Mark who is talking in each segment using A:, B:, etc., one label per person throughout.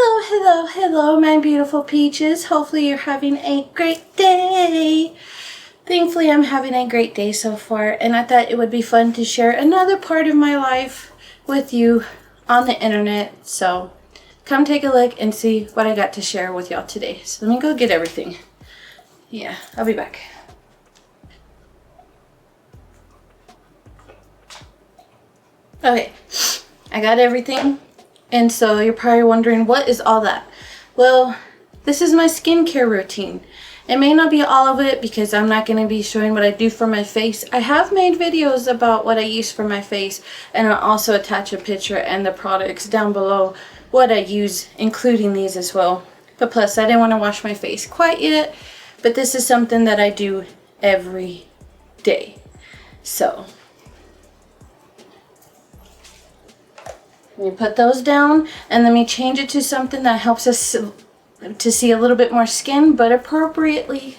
A: Hello, my beautiful peaches. Hopefully you're having a great day. Thankfully, I'm having a great day so far, and I thought it would be fun to share another part of my life with you on the internet. So come take a look and see what I got to share with y'all today. So let me go get everything. Yeah, I'll be back. Okay, I got everything. And so you're probably wondering, what is all that? Well, this is my skincare routine. It may not be all of it because I'm not going to be showing what I do for my face. I have made videos about what I use for my face, and I'll also attach a picture and the products down below what I use, including these as well. But plus, I didn't want to wash my face quite yet, but this is something that I do every day. So let me put those down and let me change it to something that helps us to see a little bit more skin, but appropriately.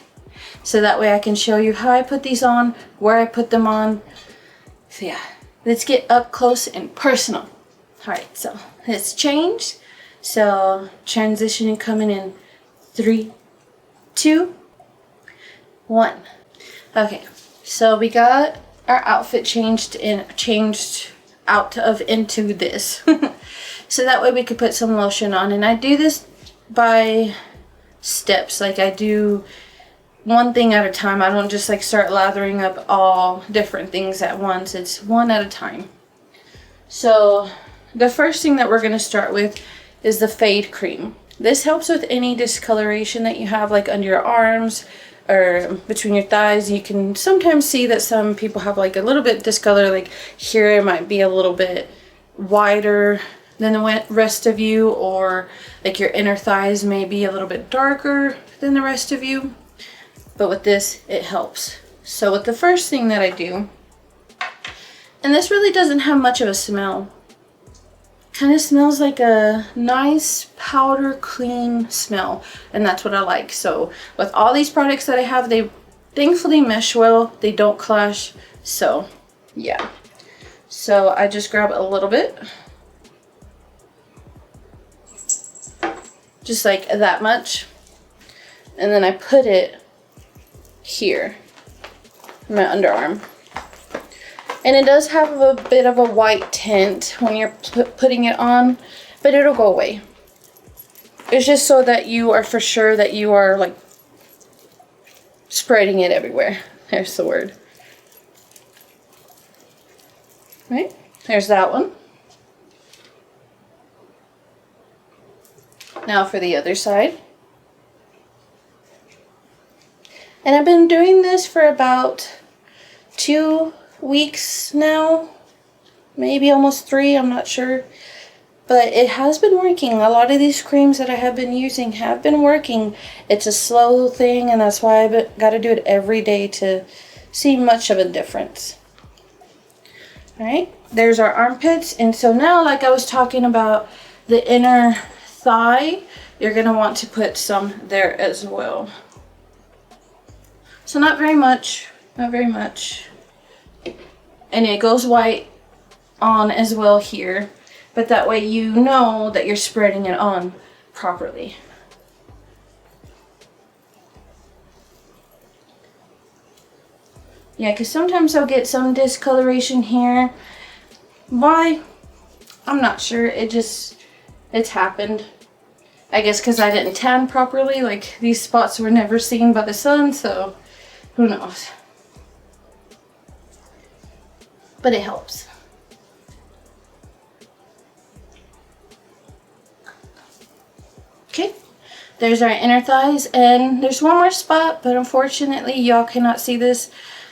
A: So that way I can show you how I put these on, where I put them on. So yeah, let's get up close and personal. All right, so let's change. So transitioning coming in 3, 2, 1. Okay, so we got our outfit changed out of into this. So that way we could put some lotion on, and I do this by steps. Like I do one thing at a time. I don't just like start lathering up all different things at once. It's one at a time. So the first thing that we're going to start with is the Fade Cream. This helps with any discoloration that you have, like under your arms or between your thighs. You can sometimes see that some people have like a little bit discolor, like here it might be a little bit wider than the rest of you, or like your inner thighs may be a little bit darker than the rest of you. But with this, it helps. So with the first thing that I do, and this really doesn't have much of a smell, kind of smells like a nice powder clean smell, and that's what I like. So with all these products that I have, they thankfully mesh well, they don't clash. So yeah, so I just grab a little bit, just like that much, and then I put it here in my underarm. And it does have a bit of a white tint when you're putting it on, but it'll go away. It's just so that you are for sure that you are like spreading it everywhere. There's the word. Right? There's that one. Now for the other side. And I've been doing this for about 2 weeks now, maybe almost 3, I'm not sure, but it has been working. A lot of these creams that I have been using have been working. It's a slow thing, and that's why I've got to do it every day to see much of a difference. All right, there's our armpits. And so now, like I was talking about the inner thigh, you're going to want to put some there as well. So not very much, not very much. And it goes white on as well here, but that way you know that you're spreading it on properly. Yeah, because sometimes I'll get some discoloration here. Why? I'm not sure. It's happened. I guess because I didn't tan properly. Like these spots were never seen by the sun, so who knows. But it helps. Okay, there's our inner thighs, and there's one more spot, but unfortunately y'all cannot see this.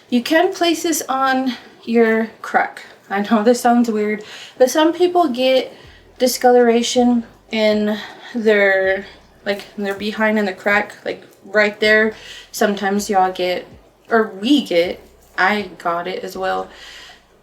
A: You can place this on your crack. I know this sounds weird, but some people get discoloration in their behind in the crack, like right there. Sometimes y'all get, or we get, I got it as well.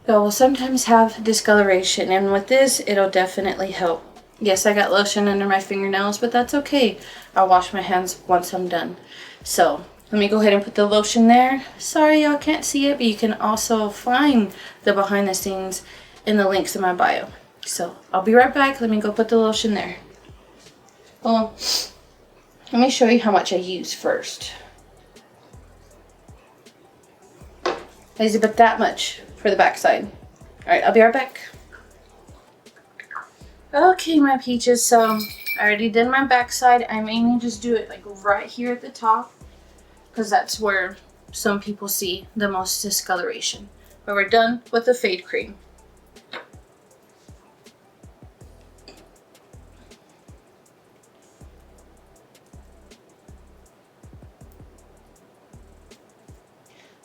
A: Will sometimes have discoloration, and with this it'll definitely help. Yes, I got lotion under my fingernails, but that's okay. I'll wash my hands once I'm done. So let me go ahead and put the lotion there. Sorry y'all can't see it, but you can also find the behind the scenes in the links in my bio. So I'll be right back. Let me go put the lotion there. Well, let me show you how much I use first. I use about that much for the backside. Alright, I'll be right back. Okay, my peaches, so I already did my backside. I'm aiming to just do it like right here at the top, because that's where some people see the most discoloration. But we're done with the fade cream.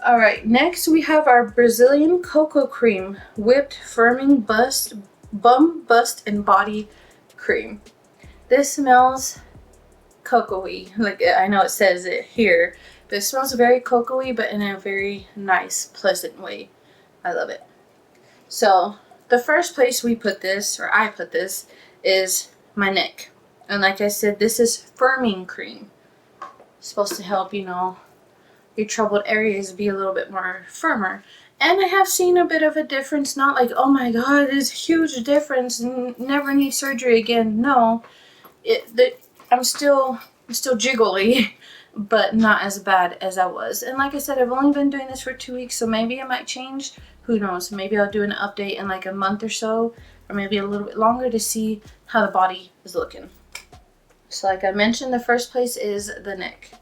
A: Alright, next we have our Brazilian Cocoa Cream Whipped Firming Bum, Bust, and Body Cream. This smells cocoa-y. Like, I know it says it here, but it smells very cocoa-y, but in a very nice, pleasant way. I love it. So, the first place we put this, or I put this, is my neck. And like I said, this is firming cream. It's supposed to help, you know, your troubled areas be a little bit more firmer. And I have seen a bit of a difference, not like, oh my god, there's a huge difference and never need surgery again. No, I'm still jiggly, but not as bad as I was. And like I said, I've only been doing this for 2 weeks, so maybe it might change. Who knows? Maybe I'll do an update in like a month or so, or maybe a little bit longer to see how the body is looking. So like I mentioned, the first place is the neck.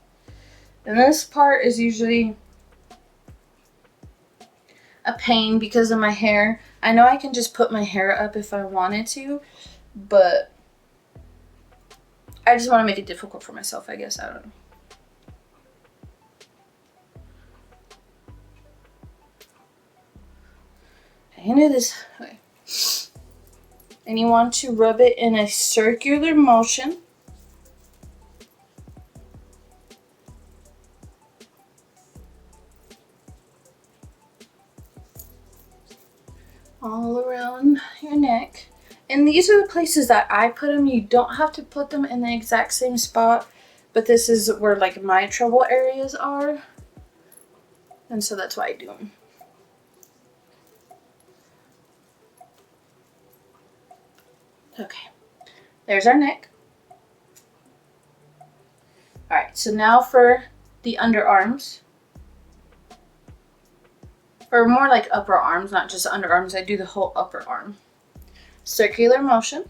A: And this part is usually a pain because of my hair. I know I can just put my hair up if I wanted to, but I just want to make it difficult for myself, I guess. I don't know. I can do this. Okay. And you want to rub it in a circular motion. All around your neck. And these are the places that I put them. You don't have to put them in the exact same spot, but this is where like my trouble areas are. And so that's why I do them. Okay, there's our neck. Alright, so now for the underarms. Or more like upper arms, not just underarms. I do the whole upper arm. Circular motion.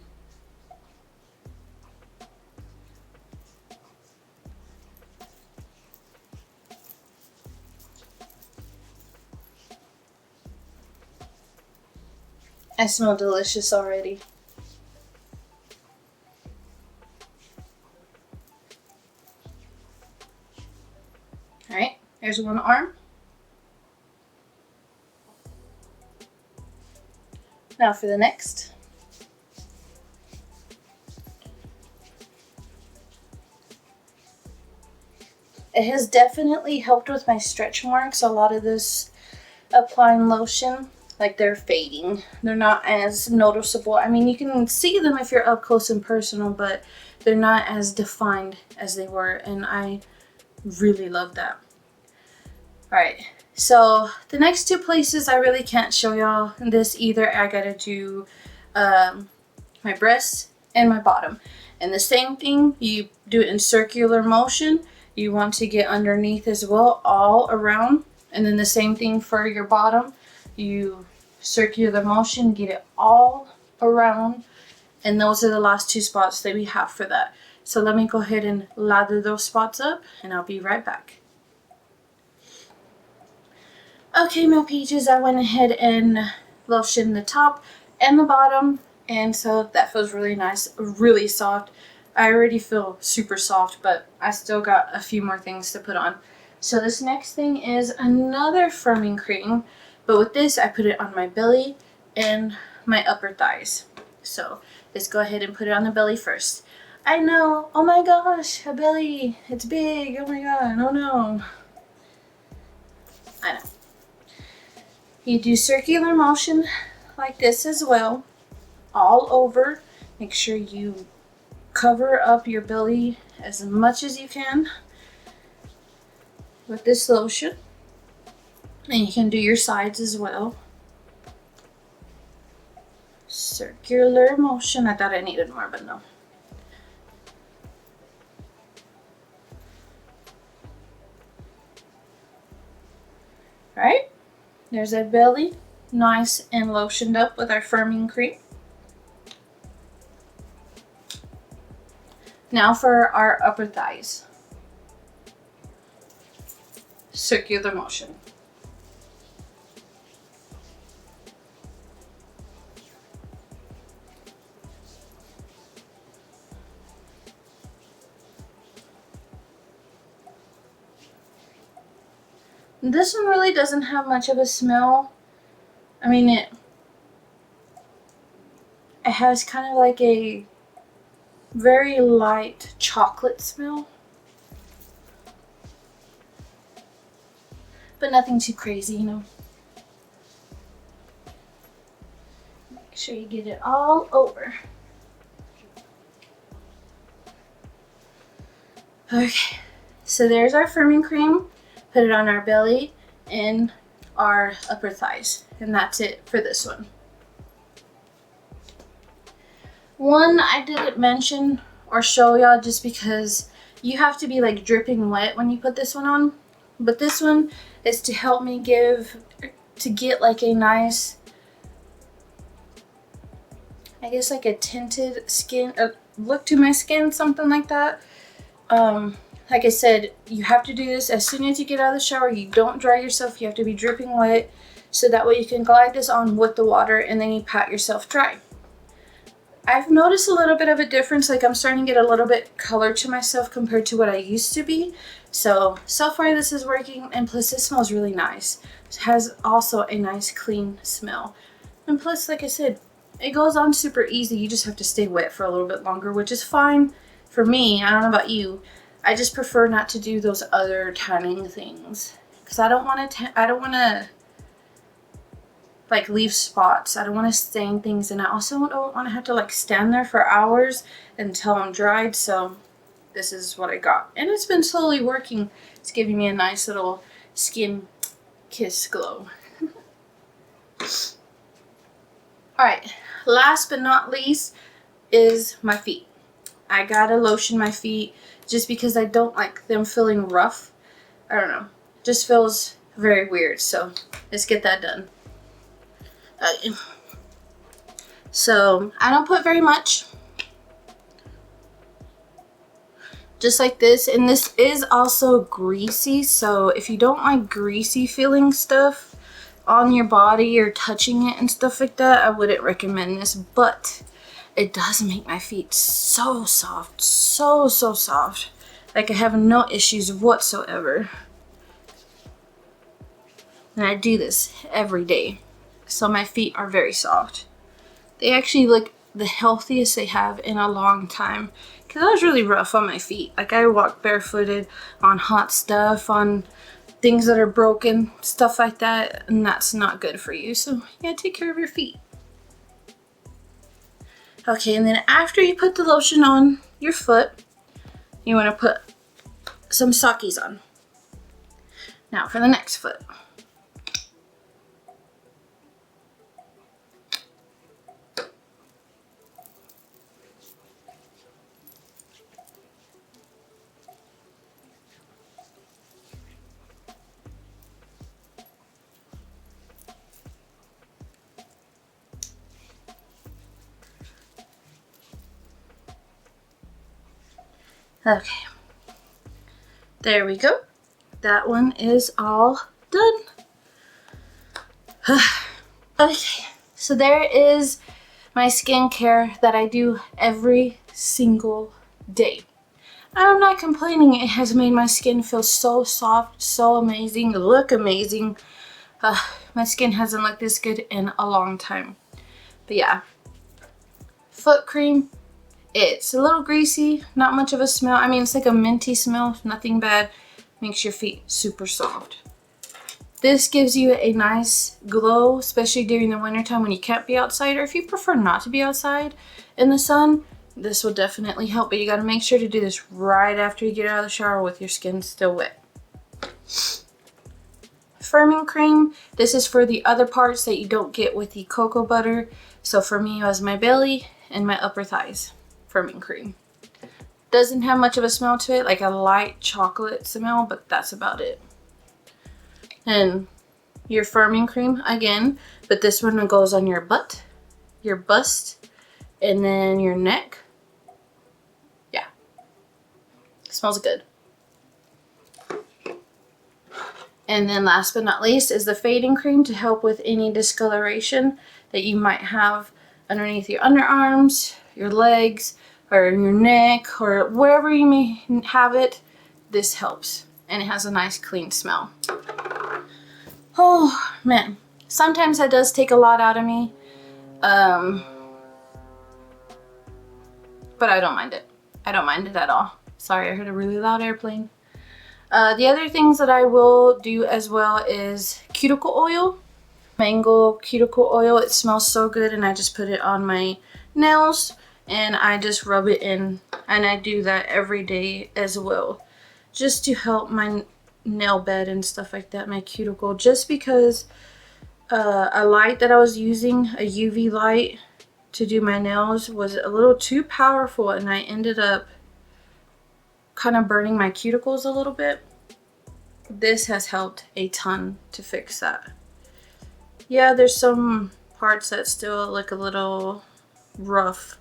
A: I smell delicious already. Alright, there's one arm. Now for the next. It has definitely helped with my stretch marks. A lot of this applying lotion, like they're fading. They're not as noticeable. I mean, you can see them if you're up close and personal, but they're not as defined as they were, and I really love that. Alright, so the next two places I really can't show y'all this either. I gotta do my breasts and my bottom. And the same thing, you do it in circular motion. You want to get underneath as well, all around. And then the same thing for your bottom. You circular motion, get it all around. And those are the last two spots that we have for that. So let me go ahead and lather those spots up, and I'll be right back. Okay, my peaches, I went ahead and lotioned the top and the bottom, and so that feels really nice, really soft. I already feel super soft, but I still got a few more things to put on. So this next thing is another firming cream, but with this I put it on my belly and my upper thighs. So let's go ahead and put it on the belly first. I know, oh my gosh, a belly, it's big, oh my god, oh no. I know. You do circular motion like this as well, all over. Make sure you cover up your belly as much as you can with this lotion. And you can do your sides as well. Circular motion. I thought I needed more, but no. Right? There's our belly, nice and lotioned up with our firming cream. Now for our upper thighs. Circular motion. This one really doesn't have much of a smell. I mean, it has kind of like a very light chocolate smell, but nothing too crazy, you know. Make sure you get it all over. Okay, so there's our firming cream. Put it on our belly and our upper thighs, and that's it for this one. One I didn't mention or show y'all just because you have to be like dripping wet when you put this one on, but this one is to help me get like a nice, I guess like a tinted skin look to my skin, something like that. Like I said, you have to do this as soon as you get out of the shower. You don't dry yourself. You have to be dripping wet, so that way you can glide this on with the water and then you pat yourself dry. I've noticed a little bit of a difference. Like I'm starting to get a little bit color to myself compared to what I used to be. So far this is working, and plus it smells really nice. It has also a nice clean smell. And plus, like I said, it goes on super easy. You just have to stay wet for a little bit longer, which is fine for me. I don't know about you. I just prefer not to do those other tanning things because I don't want to like leave spots. I don't want to stain things, and I also don't want to have to like stand there for hours until I'm dried. So this is what I got, and it's been slowly working. It's giving me a nice little skin kiss glow. All right, last but not least is my feet. I gotta lotion my feet just because I don't like them feeling rough. I don't know. It just feels very weird. So let's get that done. So I don't put very much. Just like this. And this is also greasy. So if you don't like greasy feeling stuff on your body or touching it and stuff like that, I wouldn't recommend this. But it does make my feet so soft, so soft. Like I have no issues whatsoever. And I do this every day. So my feet are very soft. They actually look the healthiest they have in a long time. Because I was really rough on my feet. Like I walk barefooted on hot stuff, on things that are broken, stuff like that. And that's not good for you. So you gotta take care of your feet. Okay, and then after you put the lotion on your foot, you want to put some Sakis on. Now for the next foot. Okay, there we go. That one is all done. Okay, so there is my skincare that I do every single day. I'm not complaining. It has made my skin feel so soft, so amazing, look amazing. My skin hasn't looked this good in a long time. But yeah, foot cream. It's a little greasy, not much of a smell. I mean, it's like a minty smell, nothing bad. Makes your feet super soft. This gives you a nice glow, especially during the wintertime when you can't be outside, or if you prefer not to be outside in the sun, this will definitely help. But you gotta make sure to do this right after you get out of the shower with your skin still wet. Firming cream, this is for the other parts that you don't get with the cocoa butter. So for me, it was my belly and my upper thighs. Firming cream. Doesn't have much of a smell to it, like a light chocolate smell, but that's about it. And your firming cream again, but this one goes on your butt, your bust, and then your neck. Yeah, it smells good. And then last but not least is the fading cream to help with any discoloration that you might have underneath your underarms, your legs, or your neck, or wherever you may have it. This helps, and it has a nice clean smell. Oh man, sometimes that does take a lot out of me, but I don't mind it. I don't mind it at all. Sorry, I heard a really loud airplane. The other things that I will do as well is cuticle oil. Mango cuticle oil. It smells so good, and I just put it on my nails and I just rub it in, and I do that every day as well, just to help my nail bed and stuff like that, my cuticle, just because a light that I was using, a UV light to do my nails, was a little too powerful, and I ended up kind of burning my cuticles a little bit. This has helped a ton to fix that. Yeah, there's some parts that still look a little rough,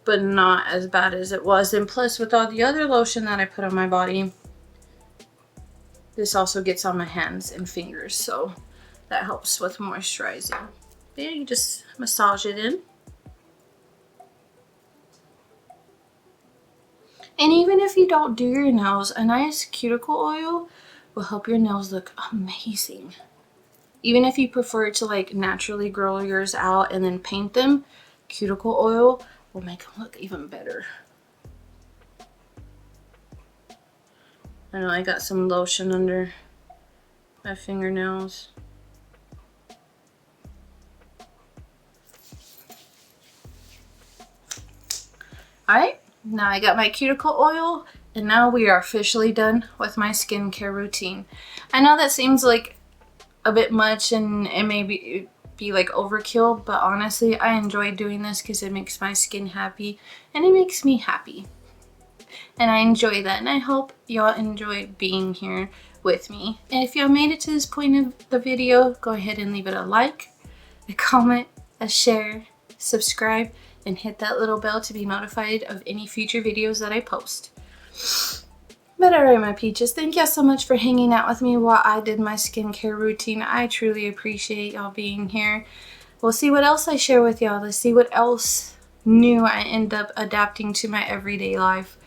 A: but not as bad as it was. And plus, with all the other lotion that I put on my body, this also gets on my hands and fingers, so that helps with moisturizing. Yeah, you just massage it in. And even if you don't do your nails, a nice cuticle oil will help your nails look amazing. Even if you prefer to like naturally grow yours out and then paint them, cuticle oil will make them look even better. I know I got some lotion under my fingernails. Alright, now I got my cuticle oil, and now we are officially done with my skincare routine. I know that seems like a bit much and it may be like overkill, but honestly I enjoy doing this because it makes my skin happy and it makes me happy, and I enjoy that, and I hope y'all enjoy being here with me. And if y'all made it to this point of the video, go ahead and leave it a like, a comment, a share, subscribe, and hit that little bell to be notified of any future videos that I post. But alright, my peaches, thank y'all so much for hanging out with me while I did my skincare routine. I truly appreciate y'all being here. We'll see what else I share with y'all. Let's see what else new I end up adapting to my everyday life.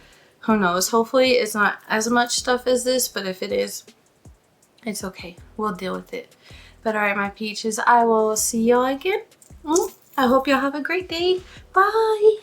A: Who knows? Hopefully it's not as much stuff as this, but if it is, it's okay. We'll deal with it. But alright, my peaches, I will see y'all again. I hope y'all have a great day. Bye!